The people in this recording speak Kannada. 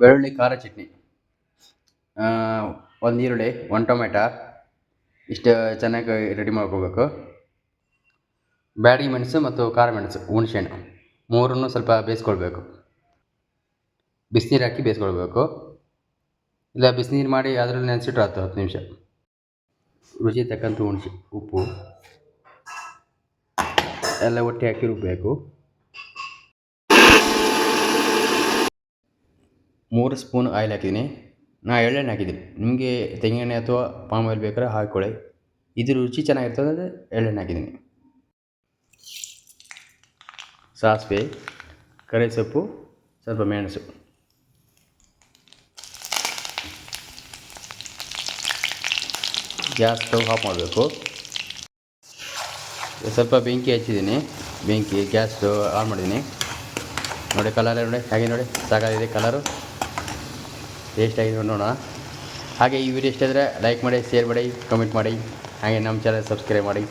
ಬೆಳ್ಳುಳ್ಳಿ ಖಾರ ಚಟ್ನಿ, ಒಂದು ಈರುಳ್ಳಿ, ಒಂದು ಟೊಮೆಟೊ ಇಷ್ಟು ಚೆನ್ನಾಗಿ ರೆಡಿ ಮಾಡ್ಕೋಬೇಕು. ಬ್ಯಾಡಗಿ ಮೆಣಸು ಮತ್ತು ಖಾರ ಮೆಣಸು, ಹುಣಸೆಹಣ್ಣು ಮೂರನ್ನು ಸ್ವಲ್ಪ ಬೇಯಿಸ್ಕೊಳ್ಬೇಕು. ಬಿಸಿನೀರು ಹಾಕಿ ಬೇಯಿಸ್ಕೊಳ್ಬೇಕು, ಇಲ್ಲ ಬಿಸಿನೀರು ಮಾಡಿ ಅದರಲ್ಲಿ ನೆನೆಸಿಟ್ರೆ 10 ನಿಮಿಷ. ರುಚಿ ತಕ್ಕಂಥ ಹುಣಸೆ ಉಪ್ಪು ಎಲ್ಲ ಒಟ್ಟು ಹಾಕಿ ರುಬ್ಬಬೇಕು. 3 ಸ್ಪೂನ್ ಆಯಿಲ್ ಹಾಕಿದ್ದೀನಿ. ನಾನು ಎಳ್ಳೆಣ್ಣೆ ಹಾಕಿದ್ದೀನಿ. ನಿಮಗೆ ತೆಂಗಿನೆಣ್ಣೆ ಅಥವಾ ಪಾಮ್ ಆಯಿಲ್ ಬೇಕಾದ್ರೆ ಹಾಕ್ಕೊಳ್ಳಿ. ಇದು ರುಚಿ ಚೆನ್ನಾಗಿರ್ತದೆ ಅಂದರೆ ಎಳ್ಳೆಣ್ಣೆ ಹಾಕಿದ್ದೀನಿ. ಸಾಸಿವೆ, ಕರಿಸೊಪ್ಪು, ಸ್ವಲ್ಪ ಮೆಣಸು. ಗ್ಯಾಸ್ ಸ್ಟವ್ ಆಫ್ ಮಾಡಬೇಕು. ಸ್ವಲ್ಪ ಬೆಂಕಿ ಹಚ್ಚಿದ್ದೀನಿ, ಗ್ಯಾಸ್ ಸ್ಟವ್ ಆನ್ ಮಾಡಿದ್ದೀನಿ. ನೋಡಿ ಕಲರ್ ನೋಡಿ, ಹಾಗೆ ನೋಡಿ ಸಾಕಾಗಿದೆ ಕಲರು, ಟೇಸ್ಟಾಗಿದೆ ನೋಡೋಣ. ಹಾಗೆ ಈ ವಿಡಿಯೋ ಇಷ್ಟ ಆದರೆ ಲೈಕ್ ಮಾಡಿ, ಶೇರ್ ಮಾಡಿ, ಕಮೆಂಟ್ ಮಾಡಿ, ಹಾಗೆ ನಮ್ಮ ಚಾನಲ್ ಸಬ್ಸ್ಕ್ರೈಬ್ ಮಾಡಿ.